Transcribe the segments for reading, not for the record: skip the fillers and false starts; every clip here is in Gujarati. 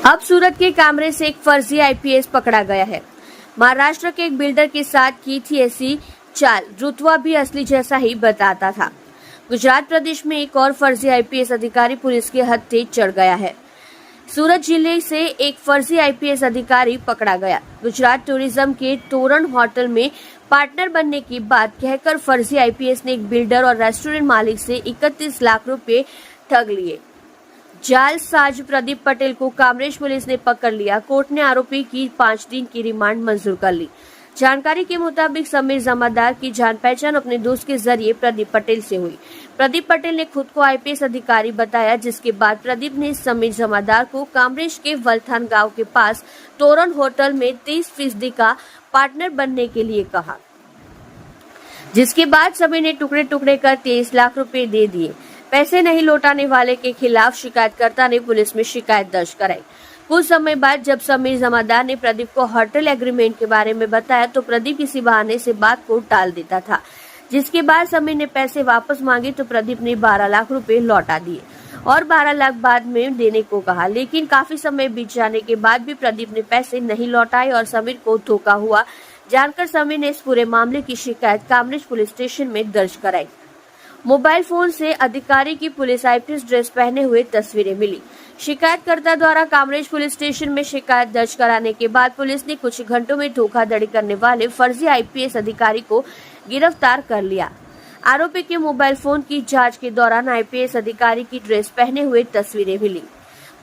अब सूरत के कामरे से एक फर्जी आईपीएस पकड़ा गया है। महाराष्ट्र के एक बिल्डर के साथ की थी ऐसी चाल, रुतबा भी असली जैसा ही बताता था। गुजरात प्रदेश में एक और फर्जी आईपीएस अधिकारी पुलिस के हत्थे चढ़ गया है। सूरत जिले से एक फर्जी आईपीएस अधिकारी पकड़ा गया। गुजरात टूरिज्म के तोरण होटल में पार्टनर बनने की बात कहकर फर्जी आईपीएस ने एक बिल्डर और रेस्टोरेंट मालिक से 31 लाख रुपए ठग लिए। जालसाज प्रदीप पटेल को कामरेज पुलिस ने पकड़ लिया। कोर्ट ने आरोपी की 5 दिन की रिमांड मंजूर कर ली। जानकारी के मुताबिक समीर जमादार की जान पहचान अपने दोस्त के जरिए प्रदीप पटेल से हुई। प्रदीप पटेल ने खुद को आईपीएस अधिकारी बताया, जिसके बाद प्रदीप ने समीर जमादार को कामरेज के वलथान गांव के पास तोरण होटल में 30% का पार्टनर बनने के लिए कहा, जिसके बाद समीर ने टुकड़े टुकड़े कर 23 लाख रुपए दे दिए। पैसे नहीं लौटाने वाले के खिलाफ शिकायतकर्ता ने पुलिस में शिकायत दर्ज कराई। कुछ समय बाद जब समीर जमादार ने प्रदीप को होटल एग्रीमेंट के बारे में बताया तो प्रदीप किसी बहाने से बात को टाल देता था, जिसके बाद समीर ने पैसे वापस मांगे तो प्रदीप ने 12 लाख रुपए लौटा दिए और 12 लाख बाद में देने को कहा, लेकिन काफी समय बीत जाने के बाद भी प्रदीप ने पैसे नहीं लौटाए और समीर को धोखा हुआ जानकर समीर ने इस पूरे मामले की शिकायत कामरेज पुलिस स्टेशन में दर्ज कराई। मोबाइल फोन से अधिकारी की पुलिस आईपीएस ड्रेस पहने हुए तस्वीरें मिली। शिकायतकर्ता द्वारा कामरेज पुलिस स्टेशन में शिकायत दर्ज कराने के बाद पुलिस ने कुछ घंटों में धोखाधड़ी करने वाले फर्जी आईपीएस अधिकारी को गिरफ्तार कर लिया। आरोपी के मोबाइल फोन की जांच के दौरान आईपीएस अधिकारी की ड्रेस पहने हुए तस्वीरें मिली।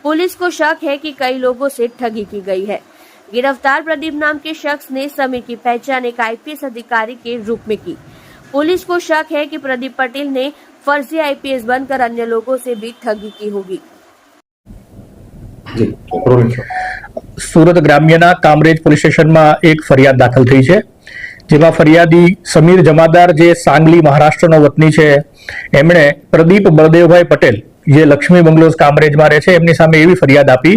पुलिस को शक है कि कई लोगों से ठगी की गई है। गिरफ्तार प्रदीप नाम के शख्स ने समीर की पहचान एक आईपीएस अधिकारी के रूप में की। पुलिस को शक है कि प्रदीप पटेल ने फर्जी आईपीएस बनकर अन्य लोगों से भी ठगी की होगी। સુરત ગ્રામ્યના કામરેજ પોલીસ સ્ટેશનમાં એક ફરિયાદ દાખલ થઈ છે, જેમાં ફરિયાદી સમીર જમાદાર જે સાંગલી મહારાષ્ટ્રનો વતની છે, એમણે પ્રદીપ બળદેવભાઈ પટેલ જે લક્ષ્મી બંગલોઝ કામરેજમાં રહે છે, એમની સામે એવી ફરિયાદ આપી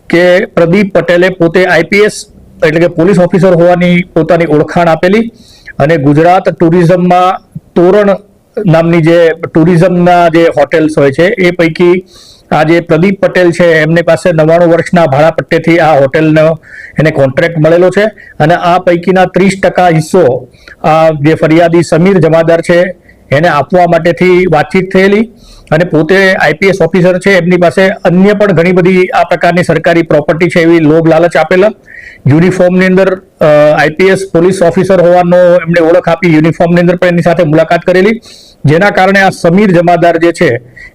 કે પ્રદીપ પટેલે પોતે આઈપીએસ એટલે કે પોલીસ ઓફિસર હોવાની પોતાની ઓળખાણ આપેલી અને ગુજરાત ટુરિઝમમાં તોરણ નામની જે ટુરિઝમના જે હોટેલ્સ હોય છે એ પૈકી આ જે પ્રદીપ પટેલ છે એમની પાસે 99 વર્ષના ભાડાપટ્ટેથી આ હોટેલનો એને કોન્ટ્રાક્ટ મળેલો છે અને આ પૈકીના 30% હિસ્સો આ જે ફરિયાદી સમીર જમાદાર છે એને આપવા માટેથી વાતચીત થયેલી અને પોતે આઈપીએસ ઓફિસર છે, એમની પાસે અન્ય પણ ઘણી બધી આ પ્રકારની સરકારી પ્રોપર્ટી છે એવી લોભ લાલચ આપેલા। યુનિફોર્મની અંદર આઈપીએસ પોલીસ ઓફિસર હોવાનો એમણે ઓળખ આપી, યુનિફોર્મની અંદર પણ એની સાથે મુલાકાત કરેલી, જેના કારણે આ સમીર જમાદાર જે છે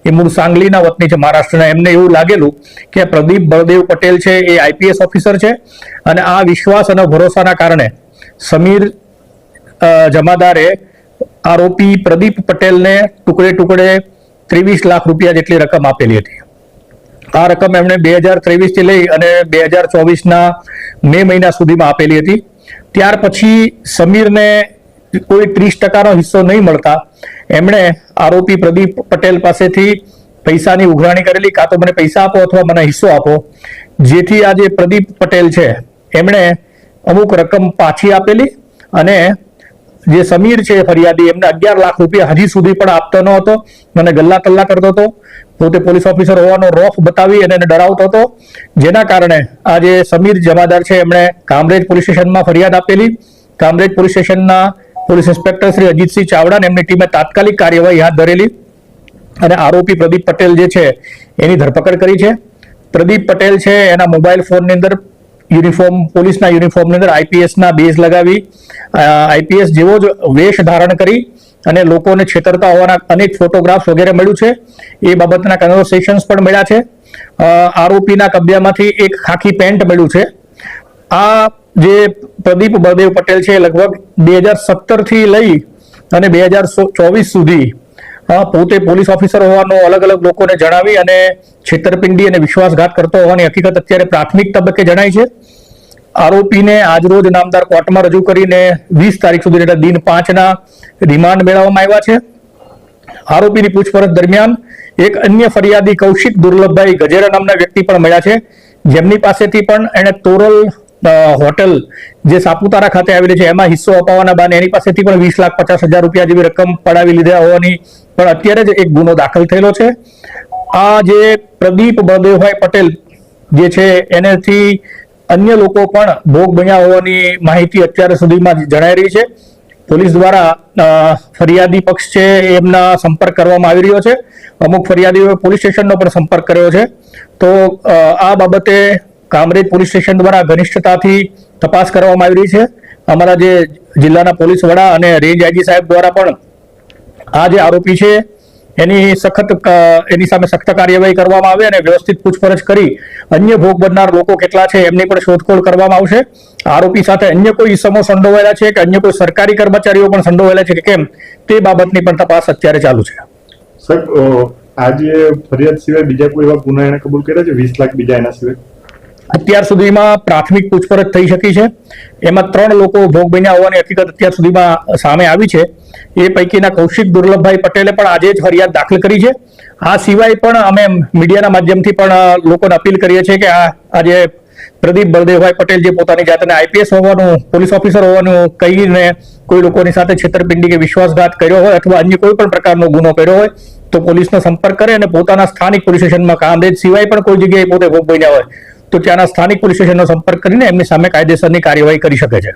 એ મૂળ સાંગલીના વતની છે મહારાષ્ટ્રના, એમને એવું લાગેલું કે પ્રદીપ બળદેવ પટેલ છે એ આઈપીએસ ઓફિસર છે અને આ વિશ્વાસ અને ભરોસાના કારણે સમીર જમાદારે આરોપી પ્રદીપ પટેલને ટુકડે ટુકડે 23 લાખ રૂપિયા જેટલી રકમ આપેલી હતી। આ રકમ એમણે 2023 થી લઈ અને 2024ના મે મહિના સુધીમાં આપેલી હતી। ત્યાર પછી સમીરને કોઈ 30%નો હિસ્સો નહીં મળતા એમણે આરોપી પ્રદીપ પટેલ પાસેથી પૈસાની ઉઘરાણી કરેલી, કાં તો મને પૈસા આપો અથવા મને હિસ્સો આપો, જેથી આ જે પ્રદીપ પટેલ છે એમણે અમુક રકમ પાછી આપેલી અને જે સમીર છે ફરિયાદી એમને 11 લાખ રૂપિયા હજી સુધી પણ આપતો ન હતો અને ગલ્લા તલ્લા કરતો હતો, પોતે પોલીસ ઓફિસર હોવાનો રોફ બતાવી અને એને ડરાવતો હતો, જેના કારણે આ જે સમીર જમાદાર છે એમણે કામરેજ પોલીસ સ્ટેશનમાં ફરિયાદ આપેલી। કામરેજ પોલીસ સ્ટેશનના પોલીસ ઇન્સ્પેક્ટર શ્રી અજીતસિંહ ચાવડા અને એમની ટીમે તાત્કાલિક કાર્યવાહી હાથ ધરેલી અને આરોપી પ્રદીપ પટેલ જે છે એની ધરપકડ કરી છે। પ્રદીપ પટેલ છે એના મોબાઈલ ફોનની અંદર યુનિફોર્મ પોલીસના યુનિફોર્મની અંદર આઈપીએસના બેઝ લગાવી આઈપીએસ જેવો જ વેશ ધારણ કરી અને લોકોને છેતરતા હોવાના અનેક ફોટોગ્રાફ્સ વગેરે મળ્યું છે। એ બાબતના કન્વર્સેશન્સ પણ મળ્યા છે। આરોપીના કબજામાંથી એક ખાખી પેન્ટ મળ્યું છે। આ જે પ્રદીપ બળદેવ પટેલ છે લગભગ 2017 થી લઈ અને 2024 સુધી પોતે પોલીસ ઓફિસર હોવાનો અલગ અલગ લોકોને જણાવી અને છેતરપિંડી અને વિશ્વાસઘાત કરતો હોવાની હકીકત અત્યારે પ્રાથમિક તબક્કે જણાય છે। આરોપીને આજરોજ નામદાર કોર્ટમાં રજૂ કરીને 20 તારીખ સુધી એટલે દિન 5ના રિમાન્ડ મેળવવામાં આવ્યા છે। આરોપીની પૂછપરછ દરમિયાન એક અન્ય ફરિયાદી કૌશિક દુર્લભભાઈ ગજેરા નામના વ્યક્તિ પણ મળ્યા છે, જેમની પાસેથી પણ એણે તોરલ હોટેલ જે સાપુતારા ખાતે આવેલી છે એમાં હિસ્સો અપાવવાના બહાને એની પાસેથી પણ 20,50,000 રૂપિયા જેવી રકમ પડાવી લીધા હોવાની પણ અત્યારે જ એક ગુનો દાખલ થયેલો છે। આ જે પ્રદીપ બળદેવભાઈ પટેલ જે છે એનાથી અન્ય લોકો પણ ભોગ બન્યા હોવાની માહિતી અત્યાર સુધીમાં જણાઈ રહી છે. પોલીસ દ્વારા ફરિયાદી પક્ષ છે એમના સંપર્ક કરવામાં આવી રહ્યો છે. અમુક ફરિયાદીઓએ પોલીસ સ્ટેશનનો પણ સંપર્ક કર્યો છે. તો આ બાબતે કામરેજ પોલીસ સ્ટેશન દ્વારા ઘનિષ્ઠતાથી તપાસ કરવામાં આવી રહી છે. અમારા જે જિલ્લાના પોલીસ વડા અને રેન્જ આઈજી સાહેબ દ્વારા પણ આ જે આરોપી છે એની સામે સખ્ત કાર્યવાહી કરવામાં આવે અને વ્યવસ્થિત પૂછપરછ કરી અન્ય ભોગ બનનાર લોકો કેટલા છે એમની પણ શોધખોળ કરવામાં આવશે. આરોપી સાથે અન્ય કોઈ ઇસમો સંડોવાયેલા છે કે અન્ય કોઈ સરકારી કર્મચારીઓ પણ સંડોવાયેલા છે કે કેમ તે બાબતની પણ તપાસ અત્યારે ચાલુ છે. સાહેબ, આજે ફરિયાદ સિવાય બીજા કોઈ એવા ગુના એને કબૂલ કર્યા છે? 20 લાખ બીજા એના સિવાય અત્યાર સુધીમાં પ્રાથમિક પૂછપરછ થઈ શકી છે. એમાં 3 લોકો ભોગ બન્યા હોવાની હકીકત અત્યાર સુધીમાં સામે આવી છે. એ પૈકીના કૌશિક દુર્લભભાઈ પટેલે પણ આજે જ ફરિયાદ દાખલ કરી છે. આ સિવાય પણ અમે મીડિયાના માધ્યમથી પણ લોકોને અપીલ કરીએ છીએ કે આજે પ્રદીપ બળદેવભાઈ પટેલ જે પોતાની જાતને આઈપીએસ હોવાનું, પોલીસ ઓફિસર હોવાનું કહીને કોઈ લોકોની સાથે છેતરપિંડી કે વિશ્વાસઘાત કર્યો હોય અથવા અન્ય કોઈ પણ પ્રકારનો ગુનો કર્યો હોય તો પોલીસનો સંપર્ક કરે અને પોતાના સ્થાનિક પોલીસ સ્ટેશનમાં કામરેજ સિવાય પણ કોઈ જગ્યાએ પોતે ભોગ બન્યા હોય તો ત્યાંના સ્થાનિક પોલીસ સ્ટેશનનો સંપર્ક કરીને એમની સામે કાયદેસરની કાર્યવાહી કરી શકે છે.